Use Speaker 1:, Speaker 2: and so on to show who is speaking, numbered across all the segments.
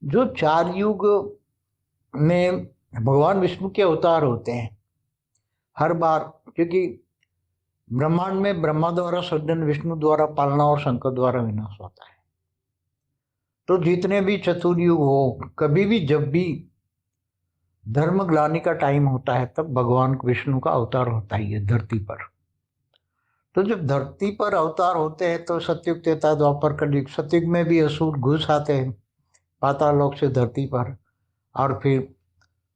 Speaker 1: जो चार युग में भगवान विष्णु के अवतार होते हैं हर बार, क्योंकि ब्रह्मांड में ब्रह्मा द्वारा सृजन, विष्णु द्वारा पालना और शंकर द्वारा विनाश होता है। तो जितने भी चतुर्युग हो, कभी भी जब भी धर्म ग्लानि का टाइम होता है तब भगवान विष्णु का अवतार होता ही है धरती पर। तो जब धरती पर अवतार होते हैं तो सतयुग, त्रेता, द्वापर, कलयुग। सतयुग में भी असुर घुस आते हैं पाताल लोक से धरती पर और फिर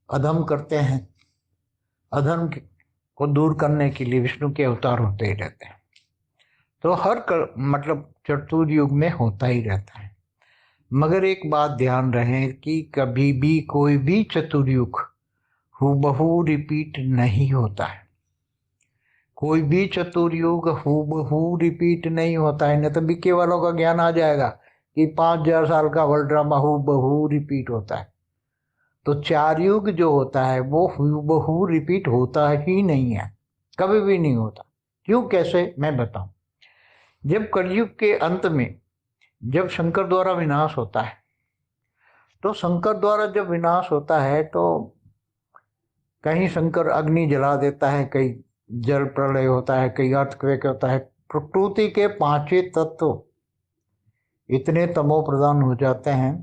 Speaker 1: अधम करते हैं। अधर्म को दूर करने के लिए विष्णु के अवतार होते ही रहते हैं। तो मतलब चतुर्युग में होता ही रहता है। मगर एक बात ध्यान रहे कि कभी भी कोई भी चतुर्युग हूबहू रिपीट नहीं होता है। कोई भी चतुर्युग हूबहू रिपीट नहीं होता है। नहीं तो बीके वालों का ज्ञान आ जाएगा कि 5000 साल का वर्ल्ड ड्रामा हूबहू रिपीट होता है। तो चार युग जो होता है वो हूबहू रिपीट होता ही नहीं है, कभी भी नहीं होता। क्यों, कैसे, मैं बताऊं। जब कलयुग के अंत में जब शंकर द्वारा विनाश होता है, तो शंकर द्वारा जब विनाश होता है तो कहीं शंकर अग्नि जला देता है, कहीं जल प्रलय होता है, कहीं अर्थक्वेक होता है। प्रकृति के पांचों तत्व इतने तमो प्रधान हो जाते हैं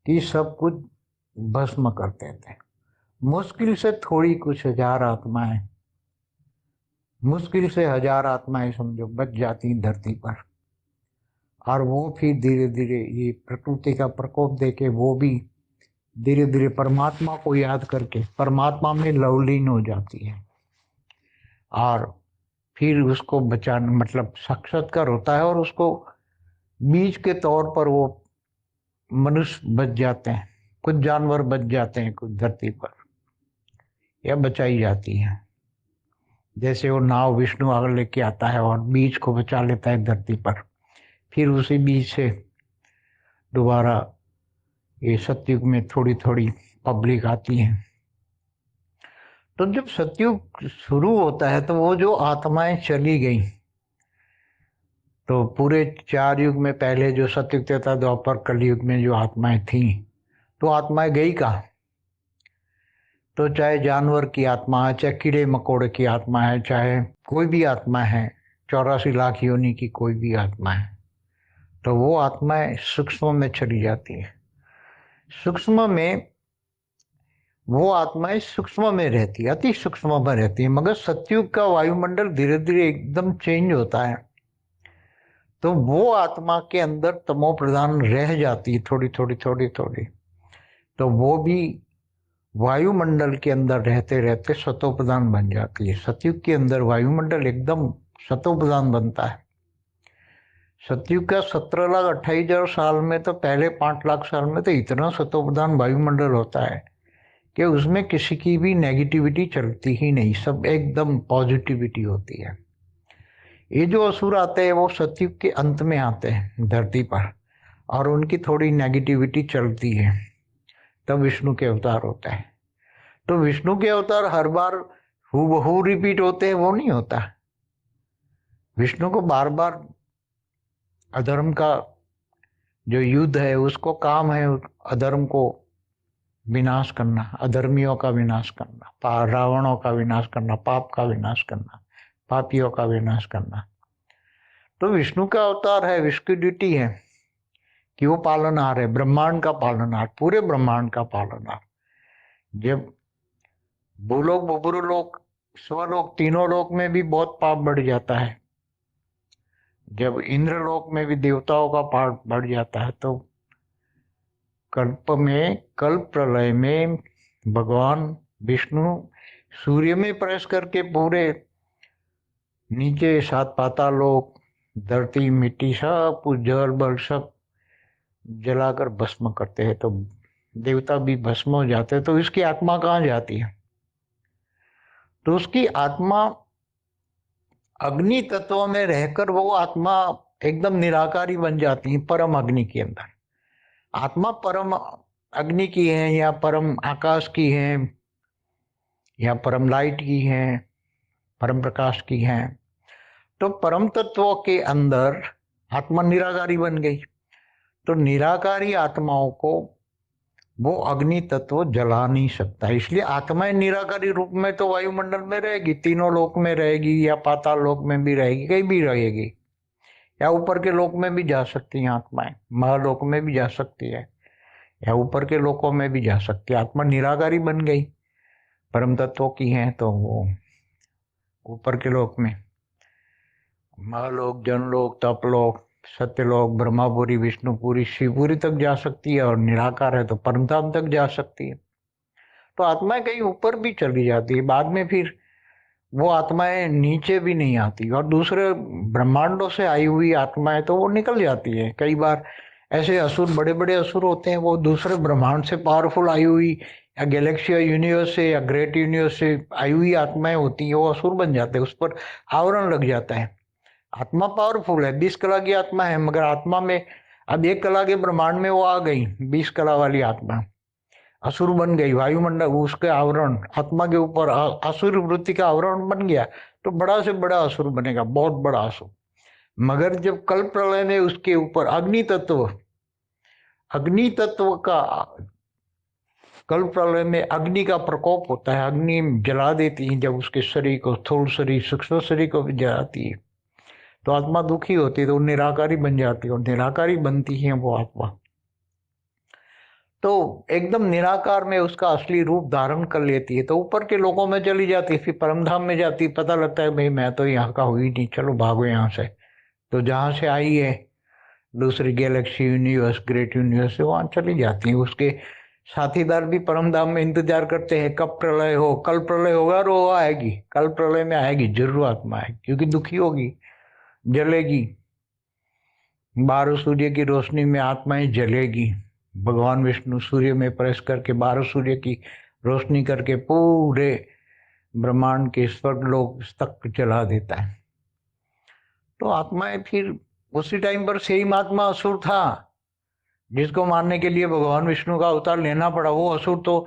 Speaker 1: कि सब कुछ भस्म कर देते हैं। मुश्किल से थोड़ी कुछ हजार आत्माएं, मुश्किल से 1000 आत्माएं समझो बच जाती धरती पर। और वो फिर धीरे धीरे ये प्रकृति का प्रकोप देके वो भी धीरे धीरे परमात्मा को याद करके परमात्मा में लवलीन हो जाती है और फिर उसको बचाना मतलब साक्षात्कार होता है और उसको बीज के तौर पर वो मनुष्य बच जाते हैं, कुछ जानवर बच जाते हैं कुछ धरती पर, या बचाई जाती है। जैसे वो नाव विष्णु आगे लेके आता है और बीज को बचा लेता है धरती पर, फिर उसी बीज से दोबारा ये सतयुग में थोड़ी थोड़ी पब्लिक आती है। तो जब सतयुग शुरू होता है तो वो जो आत्माएं चली गई, तो पूरे चार युग में पहले जो सतयुग, त्रेता, द्वापर, कलयुग में जो आत्माएं थी, तो आत्माएं गई कहाँ। तो चाहे जानवर की आत्मा है, चाहे कीड़े मकोड़े की आत्मा है, चाहे कोई भी आत्मा है, 84 लाख योनि की कोई भी आत्मा है, तो वो आत्माएं सूक्ष्म में चली जाती है। सूक्ष्म में वो आत्माएं सूक्ष्म में रहती है, अति सूक्ष्म में रहती है। मगर सतयुग का वायुमंडल धीरे धीरे एकदम चेंज होता है, तो वो आत्मा के अंदर तमो प्रधान रह जाती है थोड़ी थोड़ी थोड़ी थोड़ी। तो वो भी वायुमंडल के अंदर रहते रहते सतो प्रधान बन जाती है। सतयुग के अंदर वायुमंडल एकदम सतो प्रधान बनता है। सतयुग का 17,28,000 साल में तो पहले 5 लाख साल में तो इतना सतो प्रधान वायुमंडल होता है कि उसमें किसी की भी नेगेटिविटी चलती ही नहीं, सब एकदम पॉजिटिविटी होती है। ये जो असुर आते हैं वो सतयुग के अंत में आते हैं धरती पर और उनकी थोड़ी नेगेटिविटी चलती है, तब विष्णु के अवतार होता है। तो विष्णु के अवतार हर बार हूबहू रिपीट होते हैं, वो नहीं होता। विष्णु को बार बार अधर्म का जो युद्ध है उसको काम है अधर्म को विनाश करना, अधर्मियों का विनाश करना, रावणों का विनाश करना, पाप का विनाश करना, पापियों का विनाश करना। तो विष्णु का अवतार है, विष्णु की ड्यूटी है कि वो पालनहार है, ब्रह्मांड का पालनहार, पूरे ब्रह्मांड का पालनहार। जब भूलोक, भूभुलोक, स्वलोक, तीनों लोक में भी बहुत पाप बढ़ जाता है, जब इंद्रलोक में भी देवताओं का पाप बढ़ जाता है, तो कल्प प्रलय में भगवान विष्णु सूर्य में प्रवेश करके पूरे नीचे 7 पाताल लोक, धरती, मिट्टी, सब कुछ जल बल सब जलाकर भस्म करते हैं। तो देवता भी भस्म हो जाते हैं। तो इसकी आत्मा कहाँ जाती है? तो उसकी आत्मा अग्नि तत्व में रहकर वो आत्मा एकदम निराकारी बन जाती है परम अग्नि के अंदर। आत्मा परम अग्नि की है या परम आकाश की है या परम लाइट की है, परम प्रकाश की है। तो परम तत्वों के अंदर आत्मा निराकारी बन गई। तो निराकारी आत्माओं को वो अग्नि तत्व जला नहीं सकता, इसलिए आत्माएं निराकारी रूप में तो वायुमंडल में रहेगी, तीनों लोक में रहेगी, या पाताल लोक में भी रहेगी, कहीं भी रहेगी, या ऊपर के लोक में भी जा सकती हैं आत्माएं, महालोक में भी जा सकती है, या ऊपर के लोकों में भी जा सकती है। आत्मा निराकारी बन गई, परम तत्वों की है, तो वो ऊपर के लोक में महालोक, जनलोक, तपलोक, सत्यलोक, ब्रह्मापुरी, विष्णुपुरी, शिवपुरी तक जा सकती है, और निराकार है तो परमधाम तक जा सकती है। तो आत्माएं कहीं ऊपर भी चली जाती है, बाद में फिर वो आत्माएं नीचे भी नहीं आती, और दूसरे ब्रह्मांडों से आई हुई आत्माएं तो वो निकल जाती है। कई बार ऐसे असुर, बड़े बड़े असुर होते हैं, वो दूसरे ब्रह्मांड से पावरफुल आई हुई, या गैलेक्सी या यूनिवर्स से या ग्रेट यूनिवर्स से आई हुई आत्माएं होती हैं, वो असुर बन जाते हैं, उस पर आवरण लग जाता है। आत्मा पावरफुल है, 20 कला की आत्मा है, मगर आत्मा में अब 1 कला के ब्रह्मांड में वो आ गई, 20 कला वाली आत्मा असुर बन गई, वायुमंडल उसके आवरण आत्मा के ऊपर असुर वृत्ति का आवरण बन गया, तो बड़ा से बड़ा असुर बनेगा, बहुत बड़ा असुर। मगर जब कल प्रलय में उसके ऊपर अग्नि तत्व का, कल प्रलय में अग्नि का प्रकोप होता है, अग्नि जला देती है, जब उसके शरीर को, स्थूल शरीर, सूक्ष्म शरीर को भी जलाती है, तो आत्मा दुखी होती है, तो निराकारी बन जाती है, और निराकारी बनती है वो आत्मा, तो एकदम निराकार में उसका असली रूप धारण कर लेती है, तो ऊपर के लोकों में चली जाती है, फिर परमधाम में जाती है, पता लगता है भाई मैं तो यहाँ का हुई नहीं, चलो भागो यहाँ से, तो जहाँ से आई है दूसरी गैलेक्सी, यूनिवर्स, ग्रेट यूनिवर्स से, वहां चली जाती है। उसके साथीदार भी परमधाम में इंतजार करते हैं, कब प्रलय हो, कल प्रलय होगा, और वो आएगी, कल प्रलय में आएगी जरूर आत्मा आएगी, क्योंकि दुखी होगी, जलेगी, 12 सूर्य की रोशनी में आत्माएं जलेगी। भगवान विष्णु सूर्य में प्रवेश करके 12 सूर्य की रोशनी करके पूरे ब्रह्मांड के स्वर्गलोक तक जला देता है। तो आत्माएं फिर उसी टाइम पर सेम आत्मा असुर था, जिसको मारने के लिए भगवान विष्णु का अवतार लेना पड़ा, वो असुर तो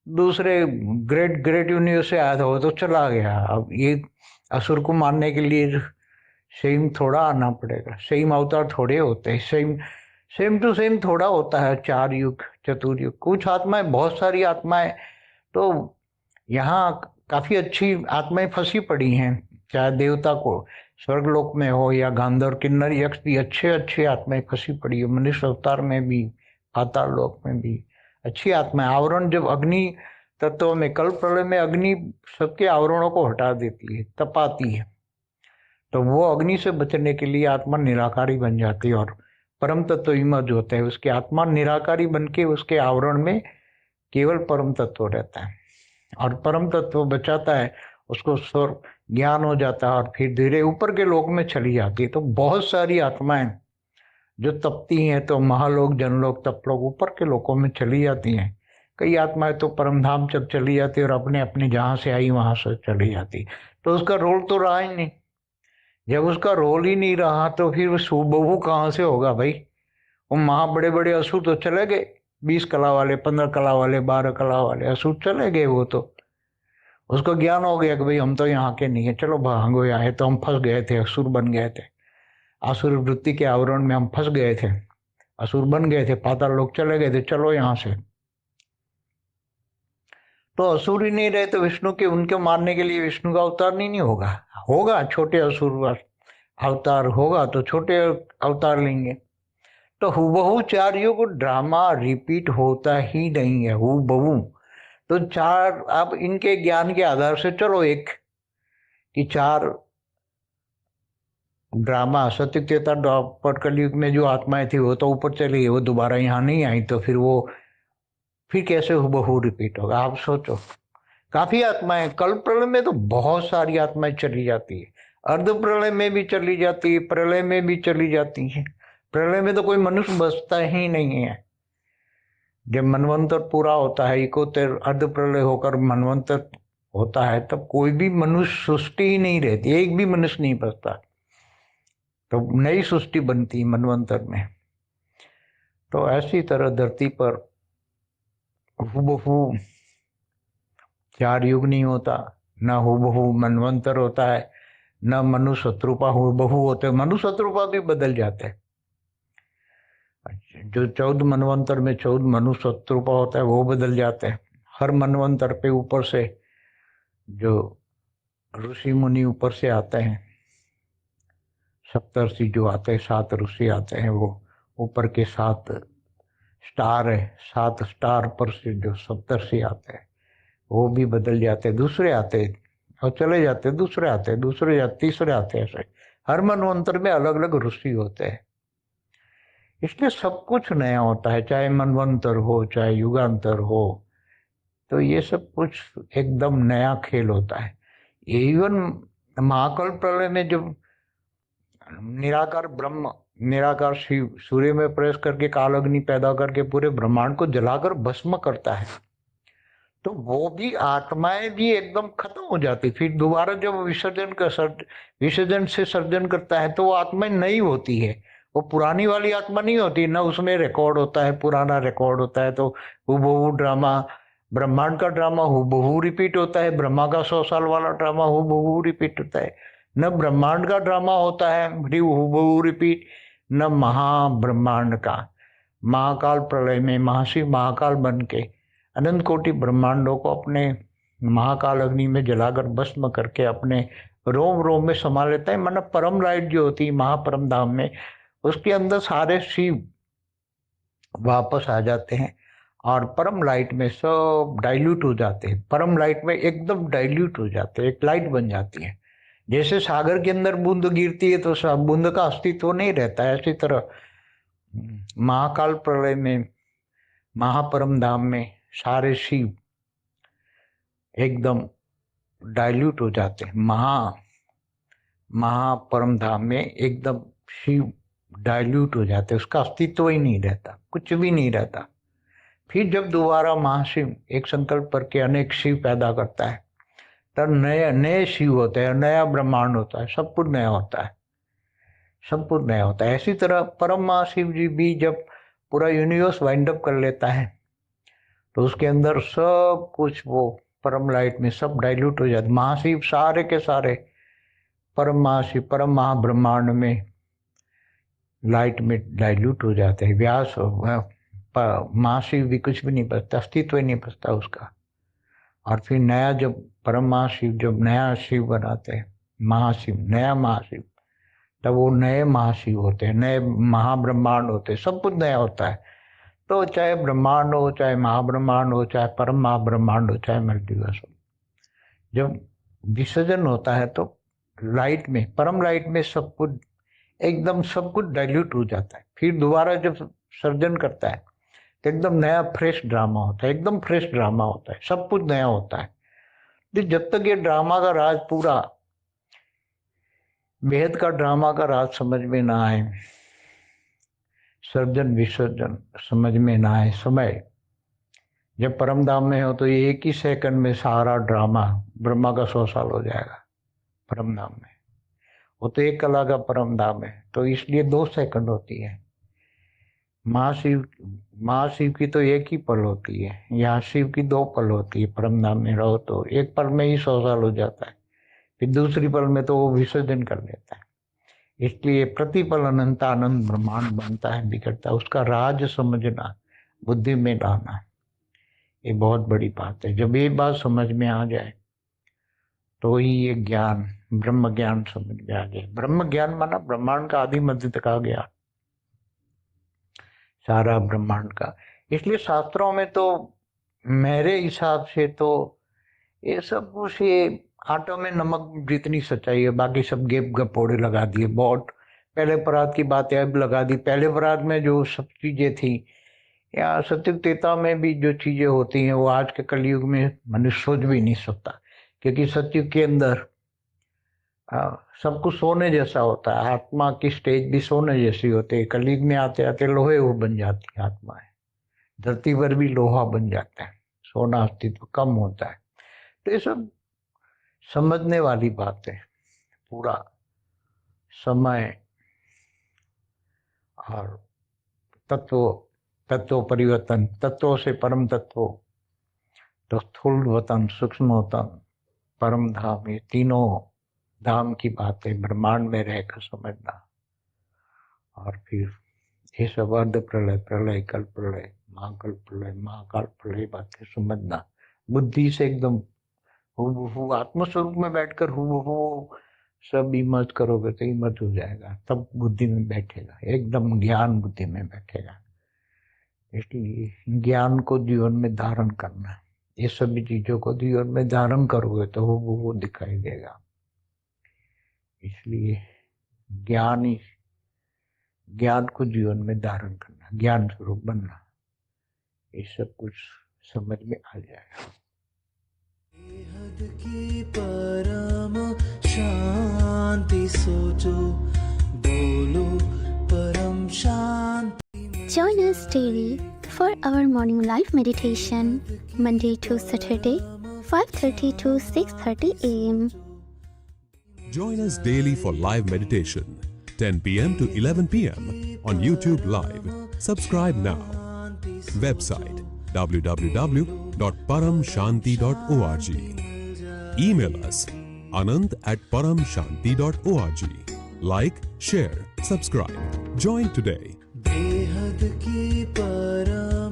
Speaker 1: दूसरे ग्रेट यूनिवर्स से आया था, वो तो चला गया। अब ये असुर को मारने के लिए सेम थोड़ा आना पड़ेगा, सेम अवतार थोड़े होते हैं, सेम टू सेम थोड़ा होता है, 4 युग, चतुर्युग। कुछ आत्माएं, बहुत सारी आत्माएं तो यहाँ काफी अच्छी आत्माएं फंसी पड़ी हैं, चाहे देवता को स्वर्गलोक में हो, या गांधर्व, किन्नर, यक्ष भी अच्छे आत्माएं फंसी पड़ी है, मनुष्य अवतार में भी, पाताल लोक में भी अच्छी आत्माएं। आवरण जब अग्नि तत्व में, कल प्रलय में अग्नि सबके आवरणों को हटा देती है, तपाती है, तो वो अग्नि से बचने के लिए आत्मा निराकारी बन जाती है, और परम तत्व इमर्ज होता है, उसकी आत्मा निराकारी बन के उसके आवरण में केवल परम तत्व रहता है, और परम तत्व बचाता है, उसको स्वर ज्ञान हो जाता है, और फिर धीरे ऊपर के लोक में चली जाती है। तो बहुत सारी आत्माएं जो तपती हैं, तो महालोक, जनलोक, तपलोक, ऊपर के लोकों में चली जाती हैं। कई आत्माएं तो परमधाम जब चली जाती है, और अपने अपने जहाँ से आई वहां से चली जाती, तो उसका रोल तो रहा ही नहीं। जब उसका रोल ही नहीं रहा, तो फिर सुबहू कहाँ से होगा भाई? वो बड़े बड़े असुर तो चले गए, 20 कला वाले, 15 कला वाले, 12 कला वाले असुर चले गए। वो तो उसको ज्ञान हो गया कि भाई हम तो यहाँ के नहीं है, चलो भागो, यहाँ है तो हम फंस गए थे, असुर बन गए थे, असुर वृत्ति के आवरण में हम फंस गए थे, असुर बन गए थे, पाताल लोग चले गए थे, चलो यहाँ से। तो असुर ही नहीं रहे तो विष्णु के, उनके मारने के लिए विष्णु का अवतार नहीं होगा, छोटे असुर अवतार होगा तो छोटे अवतार लेंगे। तो हुबहू 4 युग ड्रामा रिपीट होता ही नहीं है, हुबहू। तो 4, आप इनके ज्ञान के आधार से चलो एक कि 4 ड्रामा, सत्य त्रेता द्वापर कलयुग में जो आत्माएं थी वो तो ऊपर चली गई, वो दोबारा यहाँ नहीं आई, तो फिर कैसे हुबहू रिपीट होगा? आप सोचो। काफी आत्माएं, कल प्रलय में तो बहुत सारी आत्माएं चली जाती है, अर्ध प्रलय में भी चली जाती है, प्रलय में भी चली जाती है। प्रलय में तो कोई मनुष्य बचता ही नहीं है। जब मनवंतर पूरा होता है, 71 अर्ध प्रलय होकर मनवंतर होता है, तब कोई भी मनुष्य सृष्टि ही नहीं रहती, एक भी मनुष्य नहीं बचता, तो नई सृष्टि बनती मनवंतर में। तो ऐसी तरह धरती पर हुबहू 4 युग नहीं होता, न हुबहू मनवंतर होता है, न मनुष्य शत्रुपा हुबहू होते, मनुष्य शत्रुपा भी बदल जाते हैं। अच्छा, जो 14 मनवंतर में 14 मनुष्य रूपा होता है वो बदल जाते हैं। हर मनवंतर पे ऊपर से जो ऋषि मुनि ऊपर से आते हैं, सप्तर्षि जो आते हैं, 7 ऋषि आते हैं, वो ऊपर के 7 स्टार है, 7 स्टार पर से जो सप्तर्षि आते हैं वो भी बदल जाते हैं, दूसरे आते हैं और चले जाते हैं, दूसरे आते हैं, दूसरे जाते, तीसरे आते हैं। ऐसे हर मनवंतर में अलग अलग ऋषि होते हैं, इसलिए सब कुछ नया होता है, चाहे मनवंतर हो चाहे युगांतर हो, तो ये सब कुछ एकदम नया खेल होता है। इवन महाकल्प प्रलय में जब निराकार ब्रह्म, निराकार शिव सूर्य में प्रवेश करके काल अग्नि पैदा करके पूरे ब्रह्मांड को जलाकर भस्म करता है, तो वो भी आत्माएं भी एकदम खत्म हो जाती। फिर दोबारा जब विसर्जन से सर्जन करता है तो वो आत्माएं नई होती है, वो पुरानी वाली आत्मा नहीं होती ना, उसमें रिकॉर्ड होता है, पुराना रिकॉर्ड होता है। तो हूबहू ड्रामा, ब्रह्मांड का ड्रामा हूबहू रिपीट होता है, ब्रह्मा का 100 साल वाला ड्रामा हूबहू रिपीट होता है। न ब्रह्मांड का ड्रामा होता है हूबहू रिपीट, न महाब्रह्मांड का। महाकाल प्रलय में महाशिव महाकाल बन के अनंत कोटि ब्रह्मांडों को अपने महाकाल अग्नि में जलाकर भस्म करके अपने रोम रोम में समा लेता है। मतलब परम लाइट जो होती है महापरम धाम में, उसके अंदर सारे शिव वापस आ जाते हैं और परम लाइट में सब डाइल्यूट हो जाते हैं, परम लाइट में एकदम डाइल्यूट हो जाते हैं, एक लाइट बन जाती है। जैसे सागर के अंदर बूंद गिरती है तो सब बूंद का अस्तित्व नहीं रहता है, इसी तरह महाकाल प्रलय में महापरम धाम में सारे शिव एकदम डाइल्यूट हो जाते हैं। महापरम धाम में एकदम शिव डाइल्यूट हो जाते हैं, उसका अस्तित्व ही नहीं रहता, कुछ भी नहीं रहता। फिर जब दोबारा महाशिव एक संकल्प करके अनेक शिव पैदा करता है, तब नए नए शिव होते हैं, नया ब्रह्मांड होता है, सब कुछ नया होता है, सब कुछ नया होता है। इसी तरह परम महाशिव जी भी जब पूरा यूनिवर्स वाइंड अप कर लेता है तो उसके अंदर सब कुछ वो परम लाइट में सब डाइल्यूट हो जाते। महाशिव सारे के सारे परम महाशिव परम महाब्रह्मांड में लाइट में डाइल्यूट हो जाते हैं। व्यास महाशिव भी कुछ भी नहीं बचता, अस्तित्व ही नहीं बचता उसका। और फिर नया जब परम महाशिव जब नया शिव बनाते हैं, महाशिव नया महाशिव, तब वो नए महाशिव होते हैं, नए महाब्रह्मांड होते हैं, सब कुछ नया होता है। तो चाहे ब्रह्मांड हो, चाहे महाब्रह्मांड हो, चाहे परम महाब्रह्मांड हो, चाहे मल्टीवर्स हो, जब विसर्जन होता है तो लाइट में, परम लाइट में सब कुछ एकदम सब कुछ डाइल्यूट हो जाता है। फिर दोबारा जब सर्जन करता है तो एकदम नया फ्रेश ड्रामा होता है, एकदम फ्रेश ड्रामा होता है, सब कुछ नया होता है। तो जब तक ये ड्रामा का राज पूरा बेहद का ड्रामा का राज समझ में ना आए, सर्जन विसर्जन समझ में ना आए, समय जब परम धाम में हो तो ये एक ही सेकंड में सारा ड्रामा ब्रह्मा का 100 साल हो जाएगा परम धाम में। वो तो एक कला का परम धाम है, तो इसलिए 2 सेकंड होती है। महाशिव की तो एक ही पल होती है, यहाँ शिव की 2 पल होती है। परम धाम में रहो तो एक पल में ही 100 साल हो जाता है, फिर दूसरी पल में तो वो विसर्जन कर लेता है। इसलिए प्रतिपल अनंत आनंद ब्रह्मांड बनता है, बिगड़ता है। उसका राज समझना, बुद्धि में लाना, ये बहुत बड़ी बात है। जब ये बात समझ में आ जाए तो ही ये ज्ञान, ब्रह्म ज्ञान समझ में आ जाए। ब्रह्म ज्ञान माना ब्रह्मांड का आदि मध्य तक आ गया, सारा ब्रह्मांड का। इसलिए शास्त्रों में तो मेरे हिसाब से तो ये सब कुछ ये आटो में नमक जितनी सच्चाई है, बाकी सब गेप गपोड़े लगा दिए। बहुत पहले परात की बातें अब लगा दी। पहले परात में जो सब चीजें थी, या सत्युग त्रेता में भी जो चीजें होती हैं, वो आज के कलयुग में मनुष्य सोच भी नहीं सकता। क्योंकि सत्युग के अंदर सब कुछ सोने जैसा होता है, आत्मा की स्टेज भी सोने जैसी होती है। कलयुग में आते आते लोहे वो बन जाती है आत्माएं, धरती पर भी लोहा बन जाता है, सोना अस्तित्व कम होता है। तो ये सब समझने वाली बात है। पूरा समय और तत्व परिवर्तन, तत्वों से परम तत्व, तो स्थूल वतन, सूक्ष्म वतन, परम धाम, ये तीनों धाम की बातें ब्रह्मांड में रहकर समझना। और फिर ये सब अर्ध प्रलय, प्रलय, कल्प प्रलय, महाकल्प प्रलय, महाकाल प्रलय बातें समझना। बुद्धि से एकदम हूबहू आत्मस्वरूप में बैठकर हूबहू सब इमर्ज करोगे तो इमर्ज हो जाएगा, तब बुद्धि में बैठेगा, एकदम ज्ञान बुद्धि में बैठेगा। इसलिए ज्ञान को जीवन में धारण करना, ये सभी चीजों को जीवन में धारण करोगे तो वो दिखाई देगा। इसलिए ज्ञान को जीवन में धारण करना, ज्ञान स्वरूप बनना, ये सब कुछ समझ में आ जाएगा।
Speaker 2: बेहद की परम शांति सोचो, बोलो परम शांति।
Speaker 3: Join us daily for our morning live meditation, Monday to Saturday, 5:30 to 6:30 a.m.
Speaker 4: Join us daily for live meditation, 10 p.m. to 11 p.m. on YouTube Live. Subscribe now. Website www.paramshanti.org. Email us anand@paramshanti.org. Like, share, subscribe. Join today.
Speaker 2: बेहद की परम